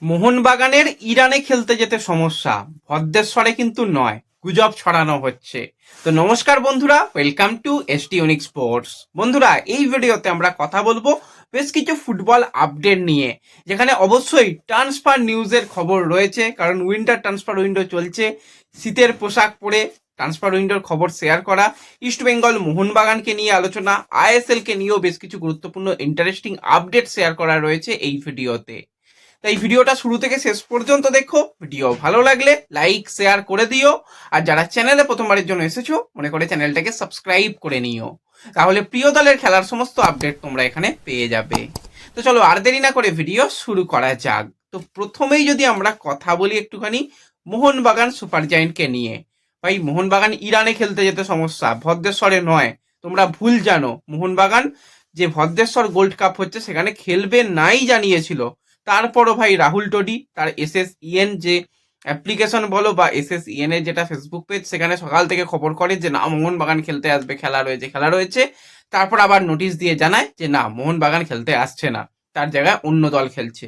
মোহনবাগানের ইরানে খেলতে যেতে সমস্যা, ভদ্রেশ্বরে কিন্তু নয়, গুজব ছড়ানো হচ্ছে। তো নমস্কার বন্ধুরা, welcome to ST unique sports. বন্ধুরা, এই ভিডিওতে আমরা কথা বলবো বেশ কিছু ফুটবল আপডেট নিয়ে, যেখানে অবশ্যই ট্রান্সফার নিউজের খবর রয়েছে, কারণ উইন্টার ট্রান্সফার উইন্ডো চলছে। শীতের পোশাক পরে ট্রান্সফার উইন্ডোর খবর শেয়ার করা, ইস্ট বেঙ্গল মোহনবাগানকে নিয়ে আলোচনা, আইএসএল কে নিয়েও বেশ কিছু গুরুত্বপূর্ণ ইন্টারেস্টিং আপডেট শেয়ার করা রয়েছে এই ভিডিওতে। তাই ভিডিওটা শুরু থেকে শেষ পর্যন্ত দেখো। ভিডিও ভালো লাগলে লাইক শেয়ার করে দিও, আর যারা চ্যানেলে প্রথমবারের জন্য এসেছো মনে করে চ্যানেলটাকে সাবস্ক্রাইব করে নিও, তাহলে প্রিয় দলের খেলার সমস্ত আপডেট তোমরা এখানে পেয়ে যাবে। তো চলো আর দেরি না করে ভিডিও শুরু করা যাক। তো প্রথমেই যদি আমরা কথা বলি একটুখানি মোহনবাগান সুপার জায়েন্টকে নিয়ে। ভাই, মোহনবাগান ইরানে খেলতে যেতে সমস্যা, ভদ্রেশ্বরে নয়। তোমরা ভুল জানো, মোহনবাগান যে ভদ্রেশ্বর গোল্ড কাপ হচ্ছে সেখানে খেলবে নাই জানিয়েছিল। তারপরও ভাই রাহুল টোডি তার এসএসইএন যে অ্যাপ্লিকেশন বলো বা এসএসইএন এর যেটা ফেসবুক পেজ, সেখানে সকাল থেকে খবর করে যে না, মোহনবাগান খেলতে আসবে, খেলা রয়েছে। তারপর আবার নোটিশ দিয়ে জানায় যে না, মোহনবাগান খেলতে আসছে না, তার জায়গায় অন্য দল খেলছে।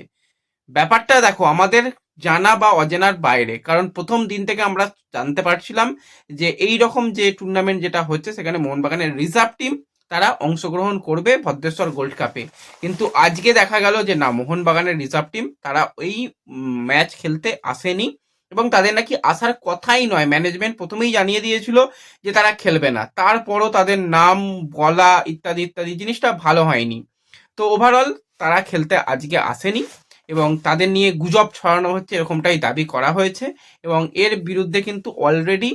ব্যাপারটা দেখো আমাদের জানা বা অজানার বাইরে, কারণ প্রথম দিন থেকে আমরা জানতে পারছিলাম যে এই রকম যে টুর্নামেন্ট যেটা হচ্ছে সেখানে মোহনবাগানের রিজার্ভ টিম তারা অংশগ্রহণ করবে ভদ্রেশ্বর গোল্ড কাপে। কিন্তু আজকে দেখা গেল যে না, মোহনবাগানের রিজার্ভ টিম তারা ওই ম্যাচ খেলতে আসেনি, এবং তাদের নাকি আসার কথাই নয়। ম্যানেজমেন্ট প্রথমেই জানিয়ে দিয়েছিল যে তারা খেলবে না, তারপরও তাদের নাম বলা ইত্যাদি ইত্যাদি জিনিসটা ভালো হয়নি। তো ওভারঅল তারা খেলতে আজকে আসেনি, এবং তাদের নিয়ে গুজব ছড়ানো হচ্ছে এরকমটাই দাবি করা হয়েছে, এবং এর বিরুদ্ধে কিন্তু অলরেডি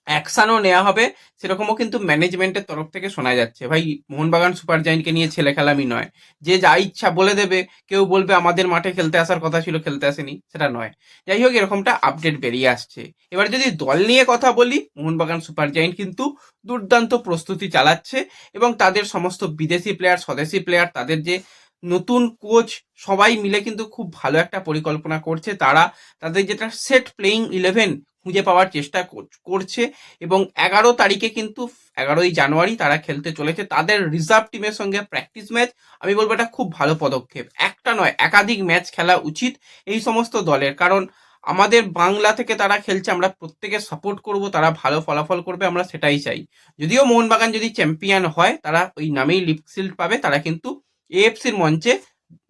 অ্যাকশনও নেওয়া হবে সেরকমও কিন্তু ম্যানেজমেন্টের তরফ থেকে শোনা যাচ্ছে। ভাই, মোহনবাগান সুপার জায়েন্টকে নিয়ে ছেলে খেলামি নয় যে যা ইচ্ছা বলে দেবে। কেউ বলবে আমাদের মাঠে খেলতে আসার কথা ছিল, খেলতে আসেনি, সেটা নয়। যাই হোক, এরকমটা আপডেট বেরিয়ে আসছে। এবার যদি দল নিয়ে কথা বলি, মোহনবাগান সুপার জায়েন্ট কিন্তু দুর্দান্ত প্রস্তুতি চালাচ্ছে, এবং তাদের সমস্ত বিদেশি প্লেয়ার, স্বদেশি প্লেয়ার, তাদের যে নতুন কোচ, সবাই মিলে কিন্তু খুব ভালো একটা পরিকল্পনা করছে। তারা তাদের যেটা সেট প্লেইং 11 খুঁজে পাওয়ার চেষ্টা করছে, এবং 11 তারিখে কিন্তু 11ই জানুয়ারি তারা খেলতে চলেছে তাদের রিজার্ভ টিমের সঙ্গে প্র্যাকটিস ম্যাচ। আমি বলবো এটা খুব ভালো পদক্ষেপ। একটা নয়, একাধিক ম্যাচ খেলা উচিত এই সমস্ত দলের, কারণ আমাদের বাংলা থেকে তারা খেলছে, আমরা প্রত্যেকে সাপোর্ট করব, তারা ভালো ফলাফল করবে, আমরা সেটাই চাই। যদিও মোহনবাগান যদি চ্যাম্পিয়ন হয়, তারা ওই নামেই লিপসিল্ড পাবে, তারা কিন্তু এএফসির মঞ্চে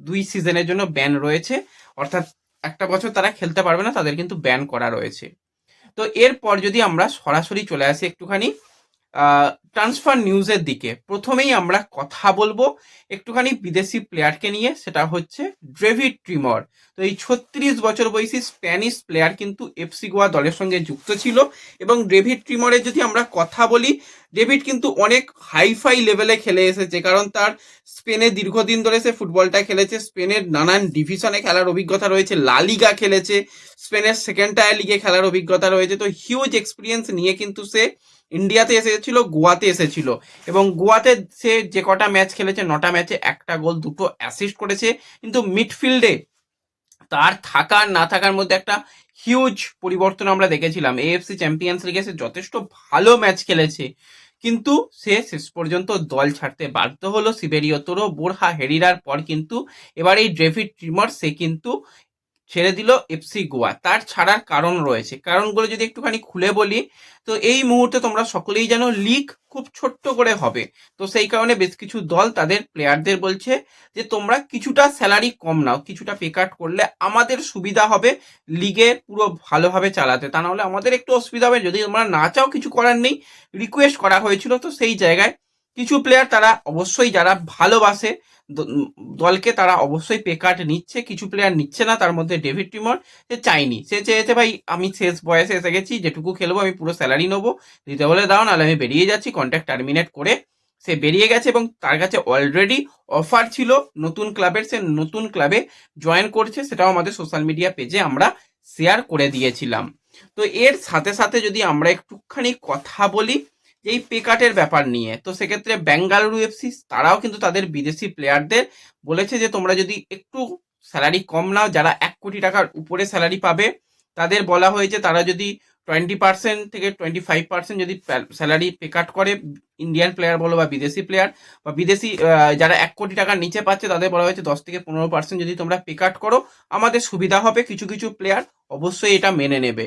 2 সিজনের জন্য ব্যান রয়েছে, অর্থাৎ একটা বছর তারা খেলতে পারবে না, তাদের কিন্তু ব্যান করা রয়েছে। তো এরপর যদি আমরা সরাসরি চলে আসি একটুখানি ট্রান্সফার নিউজের দিকে, প্রথমেই আমরা কথা বলবো একটুখানি বিদেশি প্লেয়ারকে নিয়ে, সেটা হচ্ছে ডেভিড ট্রিমর। তো এই 36 বছর বয়সী স্প্যানিশ প্লেয়ার কিন্তু এফসি গোয়া দলের সঙ্গে যুক্ত ছিল, এবং ডেভিড ট্রিমরের যদি আমরা কথা বলি, ডেভিড কিন্তু অনেক হাইফাই লেভেলে খেলে এসেছে, কারণ তার স্পেনে দীর্ঘদিন ধরে সে ফুটবলটা খেলেছে, স্পেনের নানান ডিভিশনে খেলার অভিজ্ঞতা রয়েছে, লা লিগা খেলেছে, স্পেনের সেকেন্ড টায়ার লিগে খেলার অভিজ্ঞতা রয়েছে। তো হিউজ এক্সপিরিয়েন্স নিয়ে কিন্তু সে ইন্ডিয়াতে এসেছিল, গোয়াতে এসেছিল, এবং গোয়াতে সে যে কটা ম্যাচ খেলেছে 9টা ম্যাচে 1টা গোল 2টো অ্যাসিস্ট করেছে। কিন্তু মিডফিল্ডে তার থাকার না থাকার মধ্যে একটা হিউজ পরিবর্তন আমরা দেখেছিলাম। এএফসি চ্যাম্পিয়ন্স লিগে সে যথেষ্ট ভালো ম্যাচ খেলেছে, কিন্তু সে শেষ পর্যন্ত দল ছাড়তে বাধ্য হলো। সিবেরিও তোরো, বোরহা হেরিরার পর কিন্তু এবার এই ডেভিড ট্রিমর সে কিন্তু ছেড়ে দিল এফসি গোয়া। তার ছাড়ার কারণ রয়েছে, কারণগুলো যদি একটুখানি খুলে বলি, তো এই মুহূর্তে তোমরা সকলেই জানো লিগ খুব ছোট্ট করে হবে। তো সেই কারণে বেশ কিছু দল তাদের প্লেয়ারদের বলছে যে তোমরা কিছুটা স্যালারি কম নাও, কিছুটা পে কাট করলে আমাদের সুবিধা হবে লিগে পুরো ভালোভাবে চালাতে, তা নাহলে আমাদের একটু অসুবিধা হবে। যদি তোমরা না চাও, কিছু করার নেই। রিকোয়েস্ট করা হয়েছিল, তো সেই জায়গায় কিছু প্লেয়ার তারা অবশ্যই যারা ভালোবাসে দলকে, তারা অবশ্যই পে কাট নিচ্ছে, কিছু প্লেয়ার নিচ্ছে না। তার মধ্যে ডেভিড টিমর সে চাইনি, সে চেয়েছে ভাই আমি শেষ বয়সে এসে গেছি, যেটুকু খেলবো আমি পুরো স্যালারি নেবো, দিতে বলে দাও, নাহলে আমি বেরিয়ে যাচ্ছি। কন্ট্রাক্ট টার্মিনেট করে সে বেরিয়ে গেছে, এবং তার কাছে অলরেডি অফার ছিল নতুন ক্লাবের, সে নতুন ক্লাবে জয়েন করছে, সেটাও আমাদের সোশ্যাল মিডিয়া পেজে আমরা শেয়ার করে দিয়েছিলাম। তো এর সাথে সাথে যদি আমরা একটুখানি কথা বলি এই পে কাটের ব্যাপার নিয়ে, তো সেক্ষেত্রে বেঙ্গালুরু এফসি তারাও কিন্তু তাদের বিদেশি প্লেয়ারদের বলেছে যে তোমরা যদি একটু স্যালারি কম নাও, যারা 1 কোটি টাকার উপরে স্যালারি পাবে তাদের বলা হয়েছে তারা যদি 20% থেকে 25% যদি স্যালারি পে কাট করে ইন্ডিয়ান প্লেয়ার বলো বা বিদেশি প্লেয়ার বা বিদেশি যারা 1 কোটি টাকার নিচে পাচ্ছে তাদের বলা হয়েছে 10 থেকে 15% যদি তোমরা পে কাট করো আমাদের সুবিধা হবে। কিছু কিছু প্লেয়ার অবশ্যই এটা মেনে নেবে,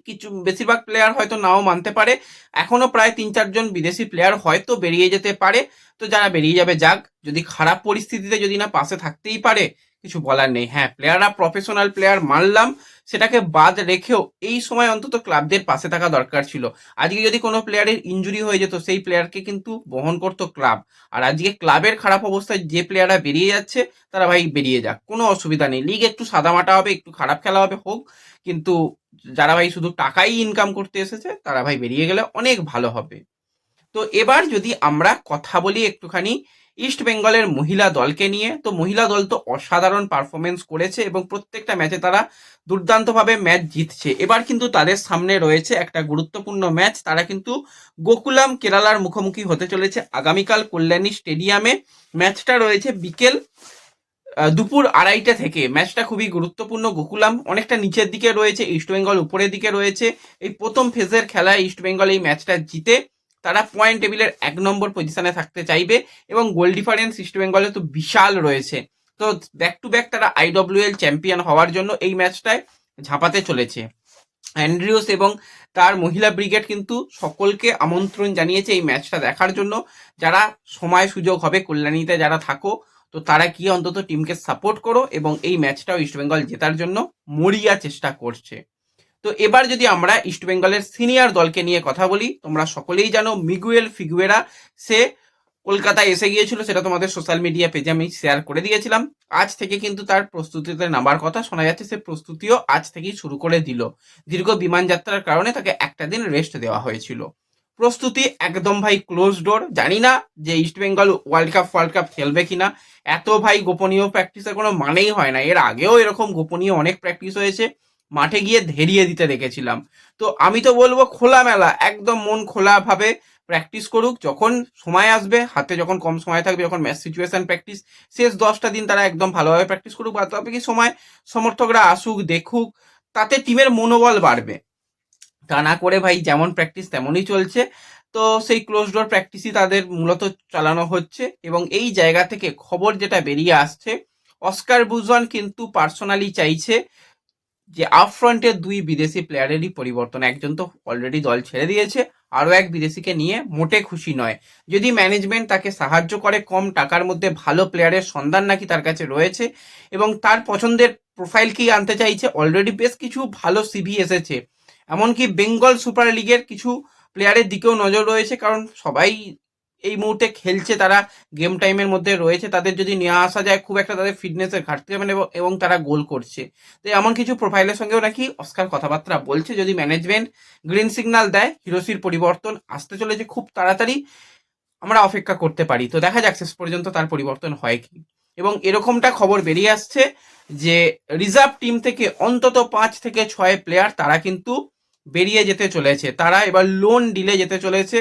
কিছু বেশিরভাগ প্লেয়ার হয়তো নাও মানতে পারে। এখনো প্রায় 3-4 জন বিদেশি প্লেয়ার হয়তো বেরিয়ে যেতে পারে। তো যারা বেরিয়ে যাবে যাক, যদি খারাপ পরিস্থিতিতে যদি না পাশে থাকতেই পারে কিছু বলার নেই। হ্যাঁ, প্লেয়াররা প্রফেশনাল প্লেয়ার মানলাম, সেটাকে বাদ রেখেও এই সময় অন্তত ক্লাবদের পাশে থাকা দরকার ছিল। আজকে যদি কোনো প্লেয়ারের ইনজুরি হয়ে যেত সেই প্লেয়ারকে কিন্তু বহন করতো ক্লাব। আর আজকে ক্লাবের খারাপ অবস্থায় যে প্লেয়াররা বেরিয়ে যাচ্ছে তারা ভাই বেরিয়ে যাক, কোনো অসুবিধা নেই। লিগ একটু সাদামাটা হবে, একটু খারাপ খেলা হবে হোক, কিন্তু যারা ভাই শুধু টাকাই ইনকাম করতে এসেছে তারা ভাই বেরিয়ে গেলে অনেক ভালো হবে। তো এবার যদি আমরা কথা বলি একটুখানি ইস্ট বেঙ্গলের মহিলা দলকে নিয়ে, তো মহিলা দল তো অসাধারণ পারফরমেন্স করেছে এবং প্রত্যেকটা ম্যাচে তারা দুর্দান্তভাবে ম্যাচ জিতছে। এবার কিন্তু তাদের সামনে রয়েছে একটা গুরুত্বপূর্ণ ম্যাচ। তারা কিন্তু গোকুলাম কেরালার মুখোমুখি হতে চলেছে আগামীকাল কল্যাণী স্টেডিয়ামে। ম্যাচটা রয়েছে বিকেল দুপুর 2:30 থেকে। ম্যাচটা খুবই গুরুত্বপূর্ণ। গোকুলাম অনেকটা নিচের দিকে রয়েছে, ইস্টবেঙ্গল উপরের দিকে রয়েছে। এই প্রথম ফেজের খেলায় ইস্টবেঙ্গল এই ম্যাচটা জিতে তারা পয়েন্ট টেবিলের 1 নম্বর পজিশনে থাকতে চাইবে এবং গোল ডিফারেন্স ইস্টবেঙ্গলে তো বিশাল রয়েছে। তো ব্যাক টু ব্যাক তারা IWL চ্যাম্পিয়ন হওয়ার জন্য এই ম্যাচটায় ঝাঁপাতে চলেছে। অ্যান্ড্রিউস এবং তার মহিলা ব্রিগেড কিন্তু সকলকে আমন্ত্রণ জানিয়েছে এই ম্যাচটা দেখার জন্য। যারা সময় সুযোগ হবে কল্যাণীতে যারা থাকো, তো তারা কি অন্তত টিমকে সাপোর্ট করো এবং এই ম্যাচটাও ইস্টবেঙ্গল জেতার জন্য মরিয়া চেষ্টা করছে। তো এবার যদি আমরা ইস্টবেঙ্গলের সিনিয়র দলকে নিয়ে কথা বলি, তোমরা সকলেই জানো মিগুয়েল ফিগুয়েরা সে কলকাতায় এসে গিয়েছিল, সেটা তোমাদের সোশ্যাল মিডিয়া পেজে আমি শেয়ার করে দিয়েছিলাম। আজ থেকে কিন্তু তার প্রস্তুতিতে নামার কথা শোনা যাচ্ছে, সে প্রস্তুতিও আজ থেকেই শুরু করে দিল। দীর্ঘ বিমান যাত্রার কারণে তাকে একটা দিন রেস্ট দেওয়া হয়েছিল। প্রস্তুতি একদম ভাই ক্লোজ ডোর। জানি না যে ইস্টবেঙ্গল ওয়ার্ল্ড কাপ খেলবে কিনা। এত ভাই গোপনীয় প্র্যাকটিসের কোনো মানেই হয় না। এর আগেও এরকম গোপনীয় অনেক প্র্যাকটিস হয়েছে, মাঠে গিয়ে ধেরিয়ে দিতে দেখেছিলাম। তো আমি তো বলবো খোলামেলা একদম মন খোলাভাবে প্র্যাকটিস করুক। যখন সময় আসবে হাতে, যখন কম সময় থাকবে, যখন ম্যাচ সিচুয়েশন প্র্যাকটিস, শেষ 10টা দিন তারা একদম ভালোভাবে প্র্যাকটিস করুক। বাদ বাকি সময় সমর্থকরা আসুক দেখুক, তাতে টিমের মনোবল বাড়বে। তা না করে ভাই যেমন প্র্যাকটিস তেমনই চলছে। তো সেই ক্লোজ ডোর প্র্যাকটিসই তাদের মূলত চালানো হচ্ছে। এবং এই জায়গা থেকে খবর যেটা বেরিয়ে আসছে, অস্কার বুজন কিন্তু পার্সোনালি চাইছে যে আপফ্রন্টের 2 বিদেশি প্লেয়ারেরই পরিবর্তন। একজন তো অলরেডি দল ছেড়ে দিয়েছে, আরও এক বিদেশিকে নিয়ে মোটে খুশি নয়। যদি ম্যানেজমেন্ট তাকে সাহায্য করে, কম টাকার মধ্যে ভালো প্লেয়ারের সন্ধান নাকি তার কাছে রয়েছে এবং তার পছন্দের প্রোফাইলকেই আনতে চাইছে। অলরেডি বেশ কিছু ভালো সিভি এসেছে, এমনকি বেঙ্গল সুপার লিগের কিছু প্লেয়ারের দিকেও নজর রয়েছে, কারণ সবাই এই মুহূর্তে খেলছে, তারা গেম টাইমের মধ্যে রয়েছে। তাদের যদি নিয়ে আসা যায় খুব একটা তাদের ফিটনেসের ঘাটতি হবে না এবং তারা গোল করছে। তো এমন কিছু প্রোফাইলের সঙ্গেও নাকি অস্কার কথাবার্তা বলছে। যদি ম্যানেজমেন্ট গ্রিন সিগন্যাল দেয়, হিরোসির পরিবর্তন আসতে চলেছে খুব তাড়াতাড়ি, আমরা অপেক্ষা করতে পারি। তো দেখা যাক শেষ পর্যন্ত তার পরিবর্তন হয় কি। এবং এরকমটা খবর বেরিয়ে আসছে যে রিজার্ভ টিম থেকে অন্তত 5 থেকে 6 প্লেয়ার তারা কিন্তু বেরিয়ে যেতে চলেছে, তারা এবার লোন ডিলে যেতে চলেছে।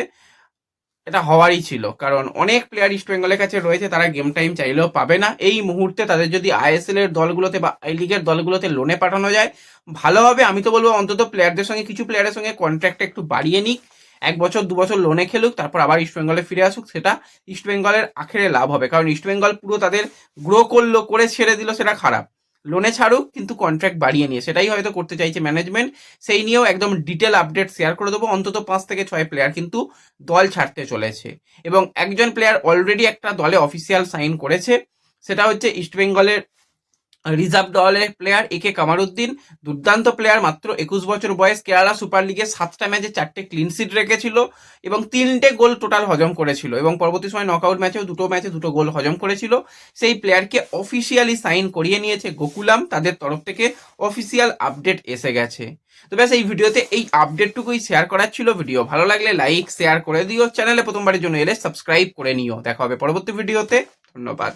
এটা হওয়ারই ছিল, কারণ অনেক প্লেয়ার ইস্ট বেঙ্গলের কাছে রয়েছে, তারা গেম টাইম চাইলেও পাবে না এই মুহূর্তে। তাদের যদি ISL এর দলগুলোতে বা আই লিগের দলগুলোতে লোনে পাঠানো যায় ভালো হবে। আমি তো বলবো অন্তত প্লেয়ারদের সঙ্গে, কিছু প্লেয়ারের সঙ্গে কন্ট্রাক্ট একটু বাড়িয়ে নিক, 1 বছর 2 বছর লোনে খেলুক, তারপর আবার ইস্ট বেঙ্গলে ফিরে আসুক। সেটা ইস্ট বেঙ্গলের আখেরে লাভ হবে, কারণ ইস্ট বেঙ্গল পুরো তাদের গ্রো করলো, করে ছেড়ে দিল, সেটা খারাপ। লোনে ছাড়ুক কিন্তু কন্ট্রাক্ট বাড়িয়ে নিয়ে, সেটাই হয়তো করতে চাইছে ম্যানেজমেন্ট। সেই নিয়েও একদম ডিটেল আপডেট শেয়ার করে দেবো। অন্তত 5 থেকে 6 প্লেয়ার কিন্তু দল ছাড়তে চলেছে এবং একজন প্লেয়ার অলরেডি একটা দলে অফিসিয়াল সাইন করেছে, সেটা হচ্ছে ইস্টবেঙ্গলের রিজার্ভ দলের প্লেয়ার একে কামারুদ্দিন। দুর্দান্ত প্লেয়ার, মাত্র 21 বছর বয়স। কেরালা সুপার লিগে 7টা ম্যাচে 4টে ক্লিন সিট রেখেছিল এবং 3টে গোল টোটাল হজম করেছিল এবং পরবর্তী সময় নকআউট ম্যাচেও 2টো ম্যাচে 2টো গোল হজম করেছিল। সেই প্লেয়ারকে অফিসিয়ালি সাইন করিয়ে নিয়েছে গোকুলাম, তাদের তরফ থেকে অফিসিয়াল আপডেট এসে গেছে। তো ব্যাস এই ভিডিওতে এই আপডেটটুকুই শেয়ার করার ছিল। ভিডিও ভালো লাগলে লাইক শেয়ার করে দিও, চ্যানেলে প্রথমবারের জন্য এলে সাবস্ক্রাইব করে নিও। দেখা হবে পরবর্তী ভিডিওতে, ধন্যবাদ।